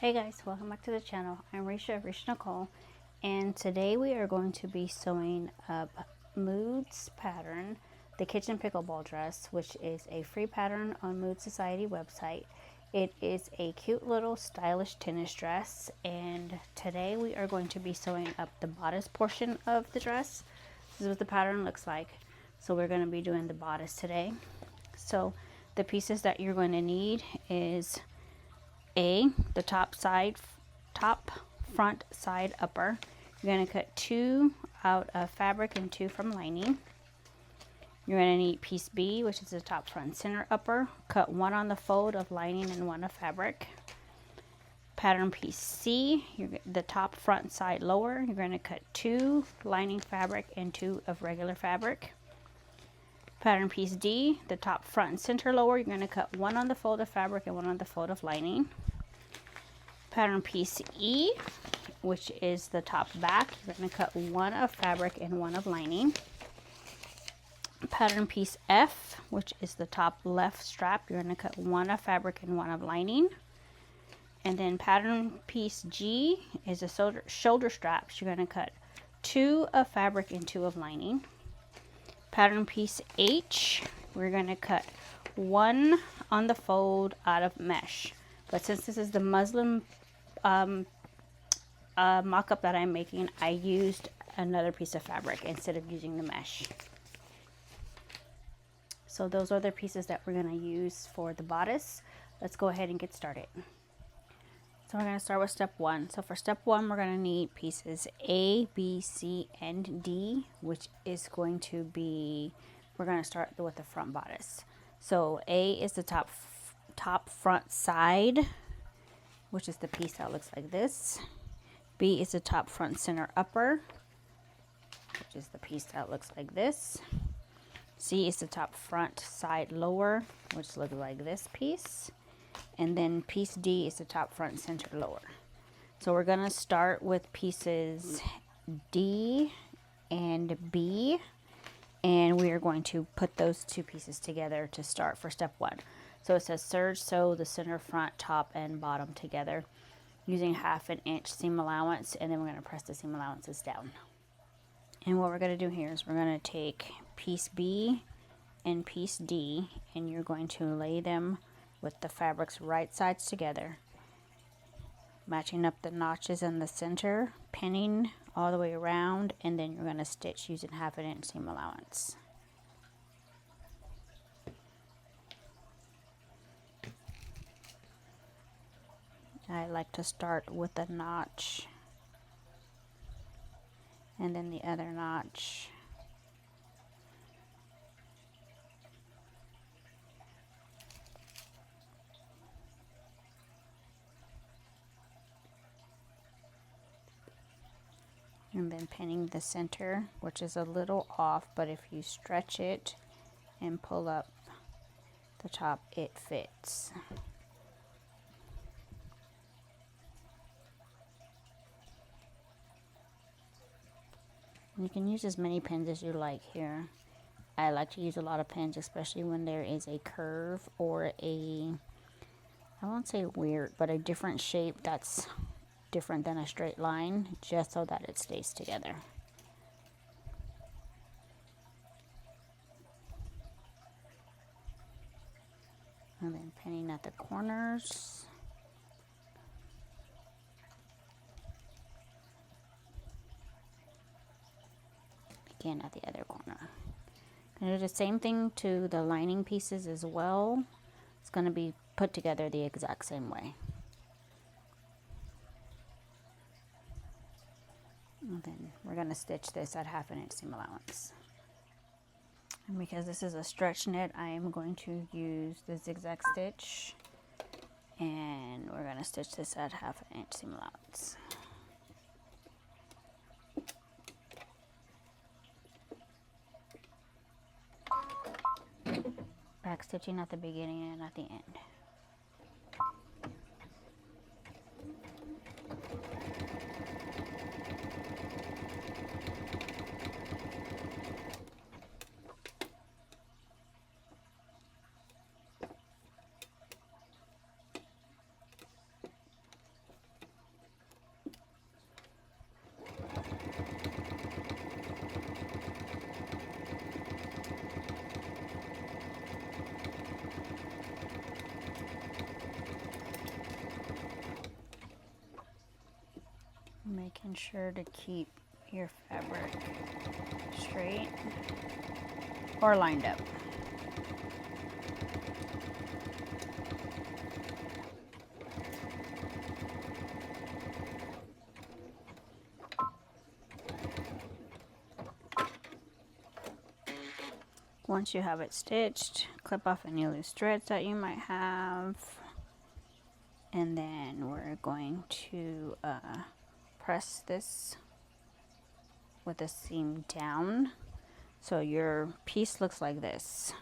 Hey guys, welcome back to the channel. I'm Risha Nicole, and today we are going to be sewing up Mood's pattern, the Kitchen Pickleball Dress, which is a free pattern on Mood Society website. It is a cute little stylish tennis dress, and today we are going to be sewing up the bodice portion of the dress. This is what the pattern looks like. So we're going to be doing the bodice today. So the pieces that you're going to need is the top front side upper. You're going to cut 2 out of fabric and 2 from lining. You're going to need piece B, which is the top front center upper. Cut 1 on the fold of lining and 1 of fabric. Pattern piece C, the top front side lower. You're going to cut 2 lining fabric and 2 of regular fabric. Pattern piece D, the top front and center lower, you're going to cut 1 on the fold of fabric and 1 on the fold of lining. Pattern piece E, which is the top back, you're going to cut 1 of fabric and 1 of lining. Pattern piece F, which is the top left strap, you're going to cut 1 of fabric and 1 of lining. And then pattern piece G is a shoulder straps, you're going to cut 2 of fabric and 2 of lining. Pattern piece H, we're going to cut 1 on the fold out of mesh. But since this is the muslin mock-up that I'm making, I used another piece of fabric instead of using the mesh. So those are the pieces that we're going to use for the bodice. Let's go ahead and get started. So we're going to start with step 1. So for step 1, we're going to need pieces A, B, C, and D, which is going to be, we're going to start with the front bodice. So A is the top front side, which is the piece that looks like this. B is the top front center upper, which is the piece that looks like this. C is the top front side lower, which looks like this piece. And then piece D is the top front center lower. So we're going to start with pieces D and B, and we are going to put those 2 pieces together to start for step 1. So it says serge sew the center front, top, and bottom together using 1/2 inch seam allowance, and then we're going to press the seam allowances down. And what we're going to do here is we're going to take piece B and piece D, and you're going to lay them with the fabrics right sides together, matching up the notches in the center, pinning all the way around, and then you're going to stitch using 1/2 inch seam allowance. I like to start with a notch and then the other notch. And then pinning the center, which is a little off, but if you stretch it and pull up the top, it fits. You can use as many pins as you like here. I like to use a lot of pins, especially when there is a curve or I won't say weird, but a different shape that's different than a straight line, just so that it stays together. And then pinning at the corners. Again at the other corner. Gonna do the same thing to the lining pieces as well. It's going to be put together the exact same way. And then we're going to stitch this at 1/2 inch seam allowance. And because this is a stretch knit, I am going to use the zigzag stitch, and we're going to stitch this at 1/2 inch seam allowance. Back stitching at the beginning and at the end. Making sure to keep your fabric straight or lined up. Once you have it stitched, clip off any loose threads that you might have, and then we're going to press this with the seam down so your piece looks like this.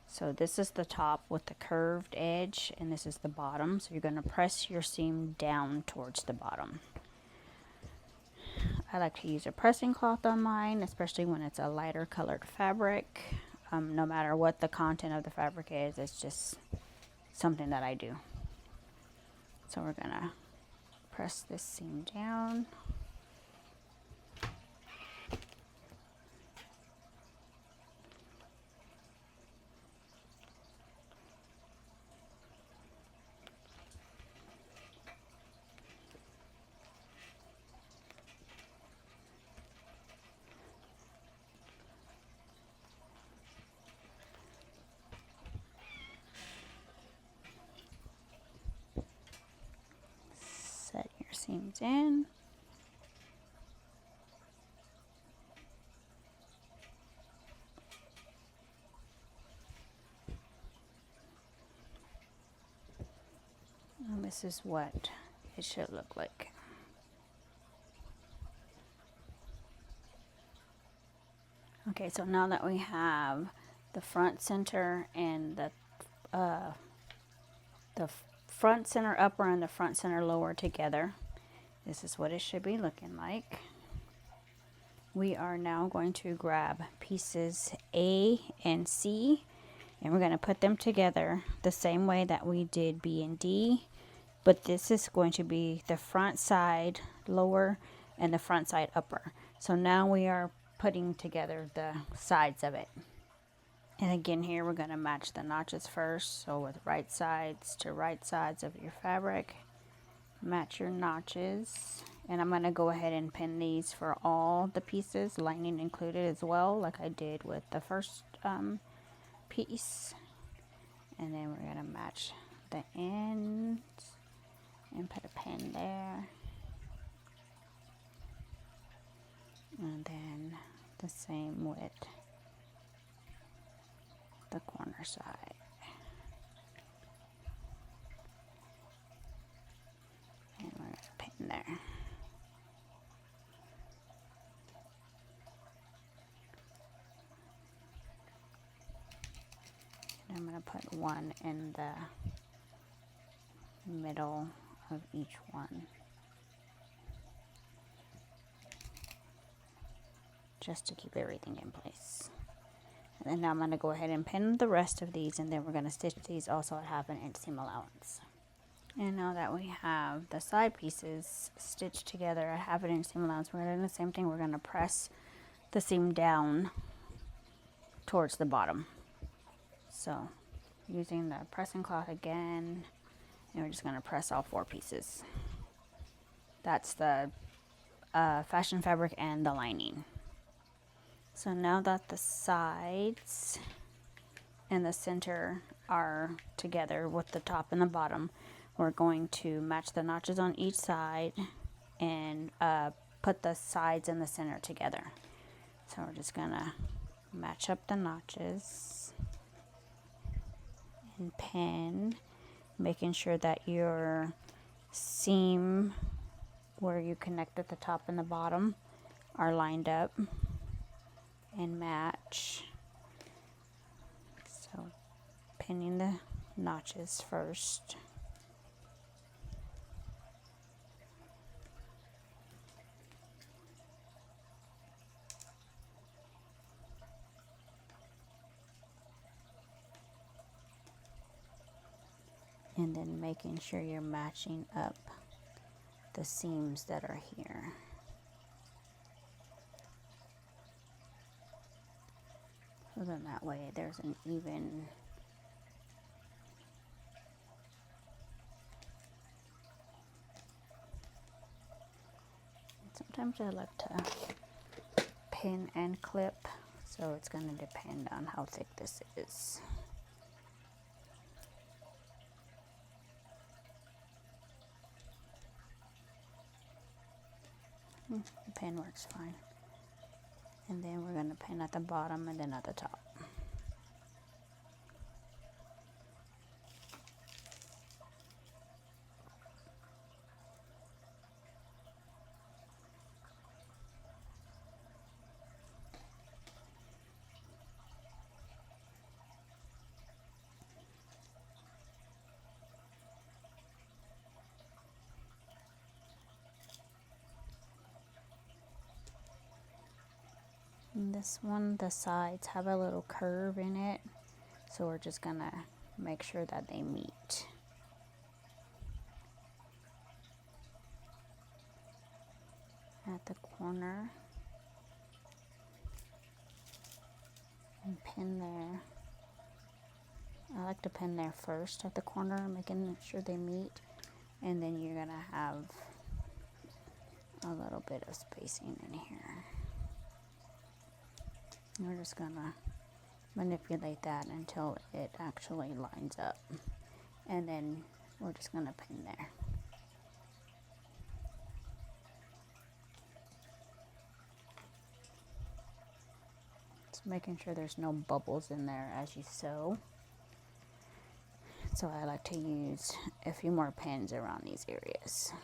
So this is the top with the curved edge, and this is the bottom, so you're going to press your seam down towards the bottom. I like to use a pressing cloth on mine, especially when it's a lighter colored fabric. No matter what the content of the fabric is, it's just something that I do. So we're gonna press this seam down. Set your seams in. And this is what it should look like. Okay, so now that we have the front, center, and the front center upper and the front center lower together, this is what it should be looking like. We are now going to grab pieces A and C, and we're going to put them together the same way that we did B and D, but this is going to be the front side lower and the front side upper. So now we are putting together the sides of it. And again, here we're going to match the notches first. So with right sides to right sides of your fabric, match your notches. And I'm going to go ahead and pin these for all the pieces, lining included as well, like I did with the first piece. And then we're going to match the ends and put a pin there. And then the same with the corner side. And we're going to pin there. And I'm going to put one in the middle of each one, just to keep everything in place. And then now I'm going to go ahead and pin the rest of these, and then we're going to stitch these also at 1/2 inch seam allowance. And now that we have the side pieces stitched together at 1/2 inch seam allowance, we're going to do the same thing. We're going to press the seam down towards the bottom. So using the pressing cloth again, and we're just going to press all 4 pieces. That's the fashion fabric and the lining. So now that the sides and the center are together with the top and the bottom, we're going to match the notches on each side and put the sides and the center together. So we're just gonna match up the notches and pin, making sure that your seam where you connected the top and the bottom are lined up and match. So pinning the notches first. And then making sure you're matching up the seams that are here. So then that way there's an even Sometimes I like to pin and clip, so it's going to depend on how thick this is. The pin works fine. And then we're going to pin at the bottom and then at the top. And this one, the sides have a little curve in it, so we're just gonna make sure that they meet. At the corner and pin there. I like to pin there first at the corner, making sure they meet, and then you're gonna have a little bit of spacing in here. We're just gonna manipulate that until it actually lines up, and then we're just gonna pin there. Just making sure there's no bubbles in there as you sew. So I like to use a few more pins around these areas.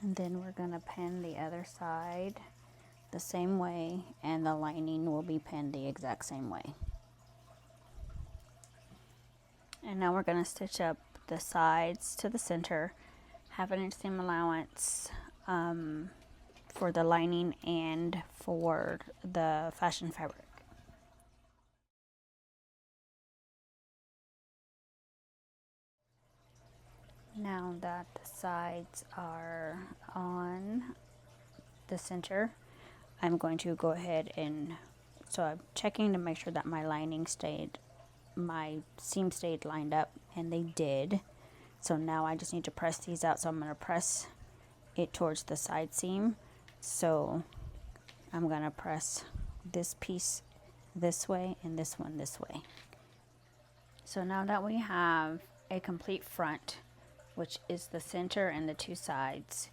And then we're going to pin the other side the same way, and the lining will be pinned the exact same way. And now we're going to stitch up the sides to the center, have an inch seam allowance for the lining and for the fashion fabric. Now that the sides are on the center, I'm going to go ahead and, so I'm checking to make sure that my lining stayed, my seam stayed lined up, and they did. So now I just need to press these out, so I'm going to press it towards the side seam. So I'm going to press this piece this way and this one this way. So now that we have a complete front, which is the center and the two sides,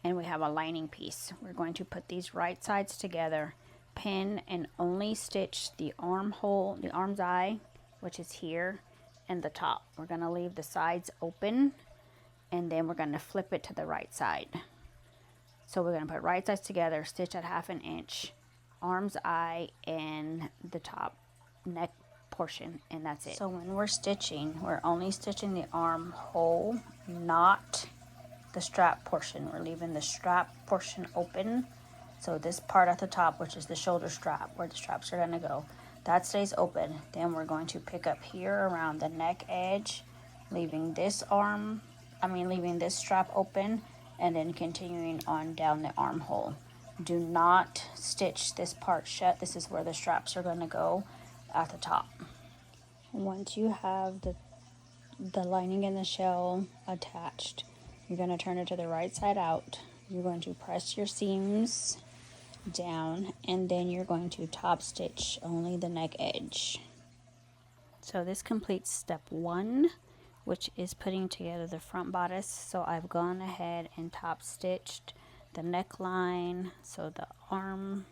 and we have a lining piece, we're going to put these right sides together, pin and only stitch the armhole, the arm's eye, which is here, and the top. We're going to leave the sides open, and then we're going to flip it to the right side. So we're going to put right sides together, stitch at 1/2 inch, arm's eye, and the top neck portion, and that's it. So when we're stitching, we're only stitching the armhole, not the strap portion. We're leaving the strap portion open. So this part at the top, which is the shoulder strap, where the straps are going to go, that stays open. Then we're going to pick up here around the neck edge, leaving this strap open, and then continuing on down the armhole. Do not stitch this part shut. This is where the straps are going to go at the top. Once you have the lining and the shell attached, you're going to turn it to the right side out. You're going to press your seams down, and then you're going to top stitch only the neck edge. So this completes step 1, which is putting together the front bodice. So I've gone ahead and top stitched the neckline, so the arm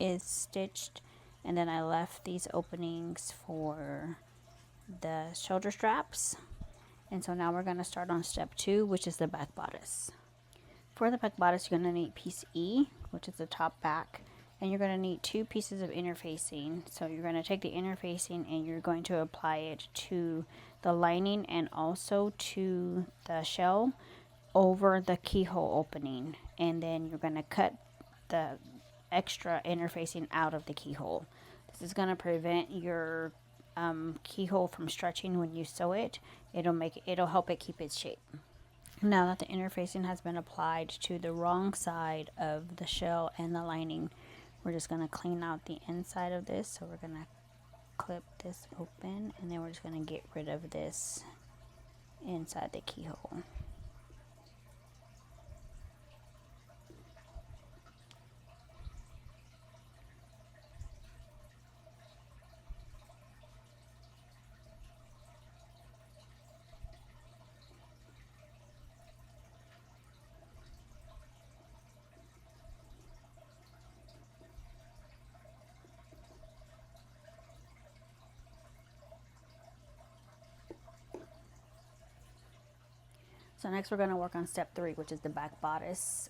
is stitched, and then I left these openings for the shoulder straps. And so now we're going to start on step 2, which is the back bodice. For the back bodice, you're going to need piece E, which is the top back, and you're going to need 2 pieces of interfacing. So you're going to take the interfacing and you're going to apply it to the lining and also to the shell over the keyhole opening, and then you're going to cut the extra interfacing out of the keyhole. This is going to prevent your keyhole from stretching when you sew it. It'll help it keep its shape. Now that the interfacing has been applied to the wrong side of the shell and the lining, we're just going to clean out the inside of this. So we're going to clip this open, and then we're just going to get rid of this inside the keyhole. So next we're going to work on step 3, which is the back bodice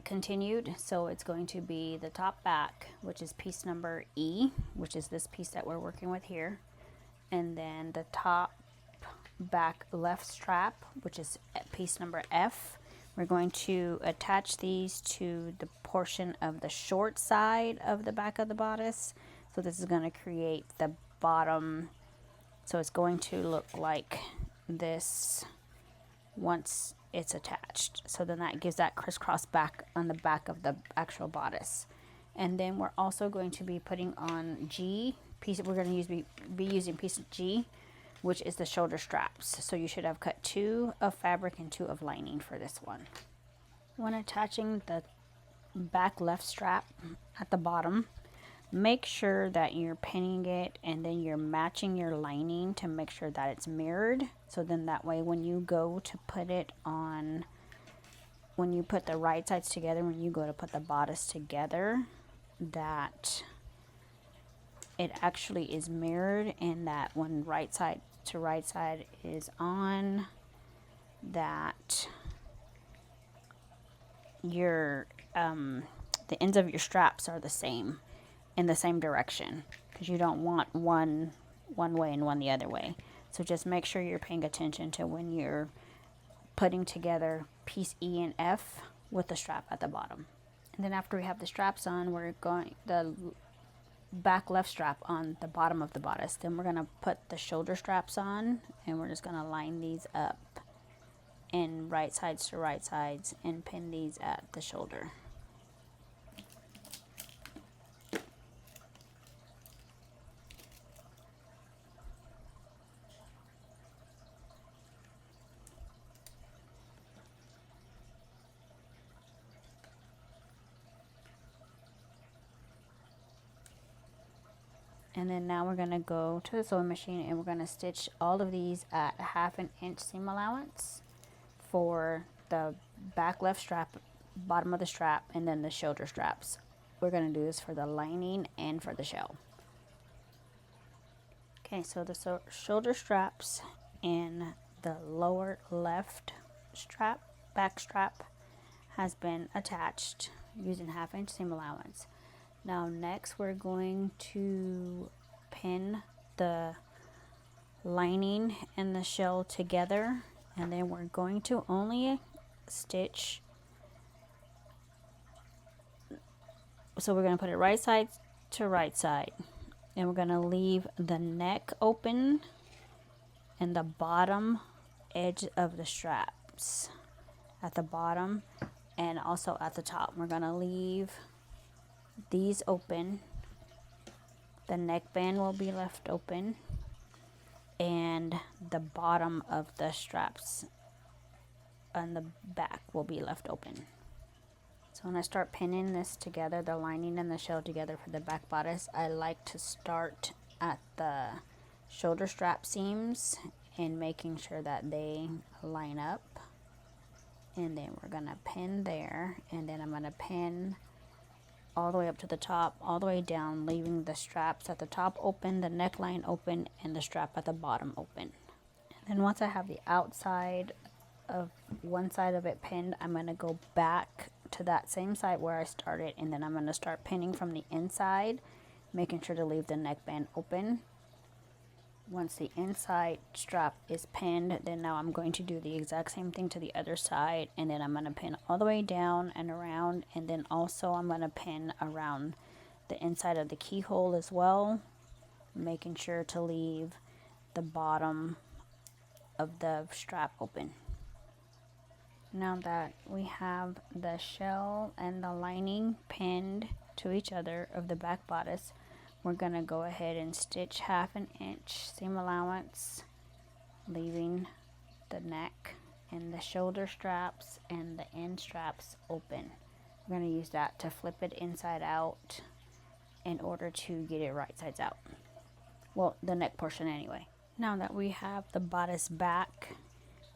continued. So it's going to be the top back, which is piece number E, which is this piece that we're working with here, and then the top back left strap, which is piece number F. We're going to attach these to the portion of the short side of the back of the bodice. So this is going to create the bottom, so it's going to look like this once it's attached. So then that gives that crisscross back on the back of the actual bodice. And then we're also going to be putting on G piece. We're going to be using piece G, which is the shoulder straps. So you should have cut 2 of fabric and 2 of lining for this one. When attaching the back left strap at the bottom, make sure that you're pinning it and then you're matching your lining to make sure that it's mirrored. So then that way when you go to put it on, when you put the right sides together, when you go to put the bodice together, that it actually is mirrored, and that when right side to right side is on, that your the ends of your straps are the same, in the same direction, because you don't want one way and one the other way. So just make sure you're paying attention to when you're putting together piece E and F with the strap at the bottom. And then after we have the straps on, we're going the back left strap on the bottom of the bodice. Then we're going to put the shoulder straps on, and we're just going to line these up in right sides to right sides and pin these at the shoulder. And then now we're going to go to the sewing machine, and we're going to stitch all of these at 1/2 inch seam allowance for the back left strap, bottom of the strap, and then the shoulder straps. We're going to do this for the lining and for the shell. Okay, so the shoulder straps and the lower left strap, back strap, has been attached using 1/2 inch seam allowance. Now next we're going to pin the lining and the shell together, and then we're going to only stitch, so we're going to put it right side to right side, and we're going to leave the neck open and the bottom edge of the straps at the bottom and also at the top. We're going to leave these open. The neckband will be left open, and the bottom of the straps on the back will be left open. So when I start pinning this together, the lining and the shell together for the back bodice, I like to start at the shoulder strap seams and making sure that they line up, and then we're gonna pin there, and then I'm gonna pin all the way up to the top, all the way down, leaving the straps at the top open, the neckline open, and the strap at the bottom open. And then once I have the outside of one side of it pinned, I'm going to go back to that same side where I started, and then I'm going to start pinning from the inside, making sure to leave the neckband open. Once the inside strap is pinned, then now I'm going to do the exact same thing to the other side, and then I'm going to pin all the way down and around, and then also I'm going to pin around the inside of the keyhole as well, making sure to leave the bottom of the strap open. Now that we have the shell and the lining pinned to each other of the back bodice, we're going to go ahead and stitch 1/2 inch seam allowance, leaving the neck and the shoulder straps and the end straps open. We're going to use that to flip it inside out in order to get it right sides out. Well, the neck portion anyway. Now that we have the bodice back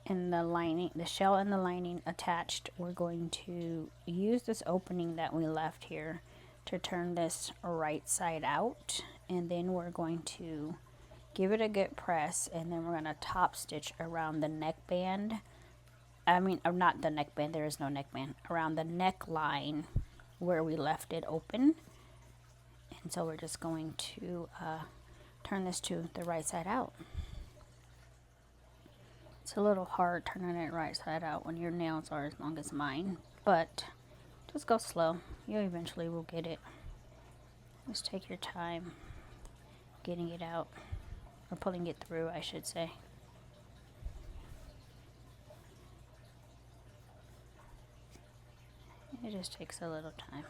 and the lining, the shell and the lining attached, we're going to use this opening that we left here to turn this right side out, and then we're going to give it a good press, and then we're going to top stitch around the neckband. Not the neckband, there is no neckband, around the neckline where we left it open. And so we're just going to turn this to the right side out. It's a little hard turning it right side out when your nails are as long as mine, but just go slow. You eventually will get it. Just take your time getting it out, or pulling it through, I should say. It just takes a little time.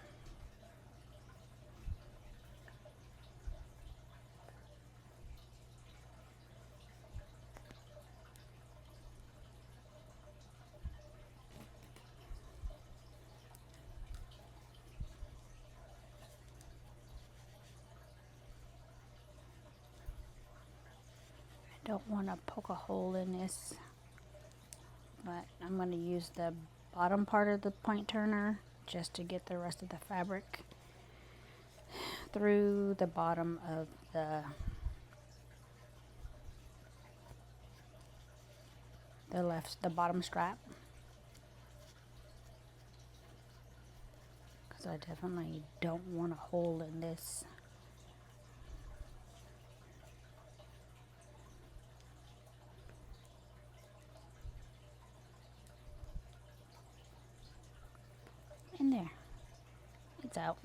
Don't want to poke a hole in this, but I'm going to use the bottom part of the point turner just to get the rest of the fabric through the bottom of the bottom strap, because I definitely don't want a hole in this. In there, it's out.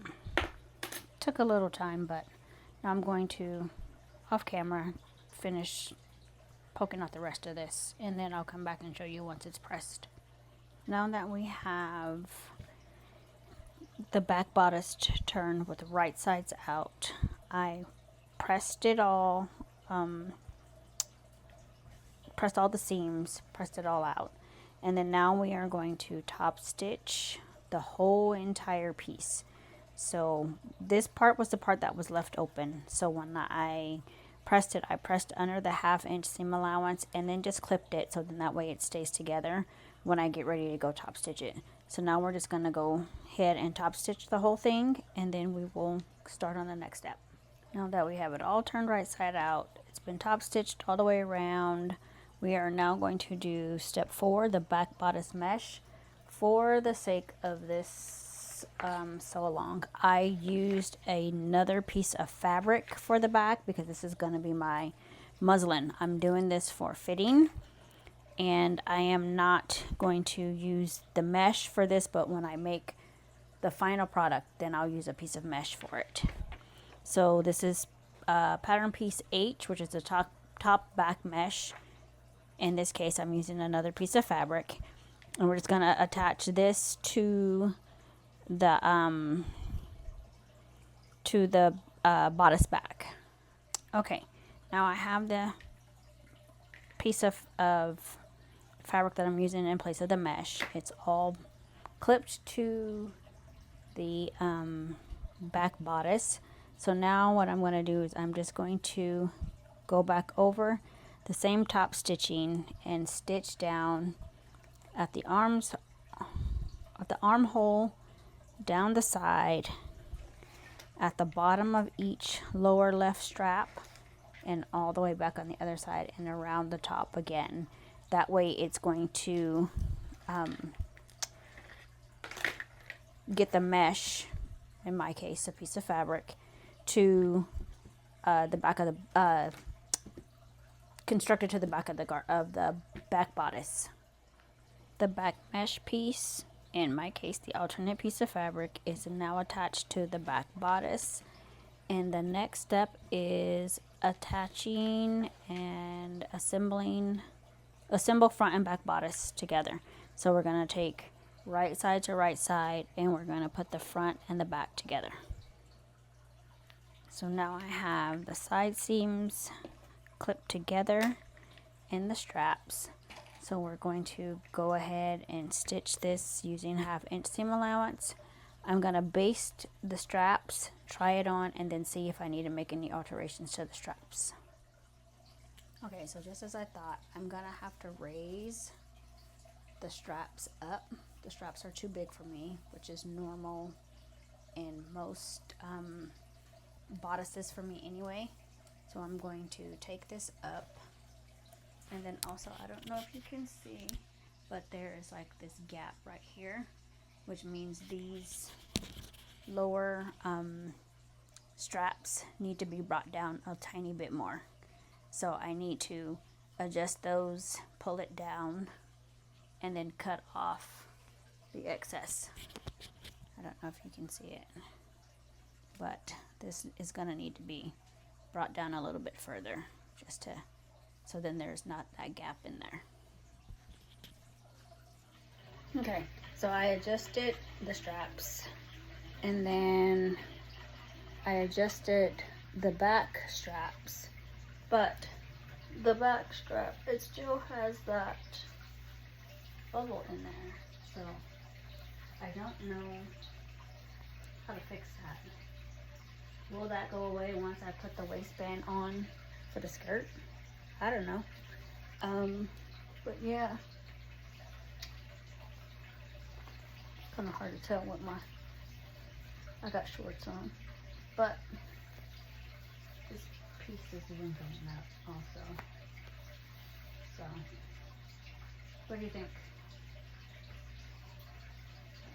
Took a little time, but now I'm going to, off camera, finish poking out the rest of this, and then I'll come back and show you once it's pressed. Now that we have the back bodice turned with the right sides out, I pressed it all, pressed all the seams, pressed it all out, and then now we are going to top stitch the whole entire piece. So this part was the part that was left open, so when I pressed it, I pressed under the 1/2 inch seam allowance and then just clipped it, so then that way it stays together when I get ready to go top stitch it. So now we're just going to go ahead and top stitch the whole thing, and then we will start on the next step. Now that we have it all turned right side out, it's been top stitched all the way around, we are now going to do step 4, the back bodice mesh. For the sake of this sew along, I used another piece of fabric for the back because this is going to be my muslin. I'm doing this for fitting, and I am not going to use the mesh for this, but when I make the final product, then I'll use a piece of mesh for it. So this is pattern piece H, which is the top back mesh. In this case, I'm using another piece of fabric. And we're just going to attach this to the bodice back. Okay, now I have the piece of fabric that I'm using in place of the mesh. It's all clipped to the back bodice. So now what I'm going to do is I'm just going to go back over the same top stitching and stitch down at the arms, at the armhole, down the side, at the bottom of each lower left strap, and all the way back on the other side and around the top again. That way it's going to get the mesh, in my case a piece of fabric, to the back of constructed to the back of the back bodice. The back mesh piece, in my case the alternate piece of fabric, is now attached to the back bodice, and the next step is attaching and assemble front and back bodice together. So we're going to take right side to right side, and we're going to put the front and the back together. So now I have the side seams clipped together in the straps. So we're going to go ahead and stitch this using 1/2 inch seam allowance. I'm going to baste the straps, try it on, and then see if I need to make any alterations to the straps. Okay, so just as I thought, I'm going to have to raise the straps up. The straps are too big for me, which is normal in most bodices for me anyway. So I'm going to take this up, and then also, I don't know if you can see, but there is like this gap right here, which means these lower straps need to be brought down a tiny bit more. So I need to adjust those, pull it down, and then cut off the excess. I don't know if you can see it, but this is going to need to be brought down a little bit further, just to, so then there's not that gap in there. Okay, so I adjusted the straps, and then I adjusted the back straps, but the back strap, it still has that bubble in there, so I don't know how to fix that. Will that go away once I put the waistband on for the skirt? I don't know. But yeah, kind of hard to tell what I got shorts on, but this piece is wrinkling up also. So, what do you think?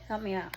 Help me out.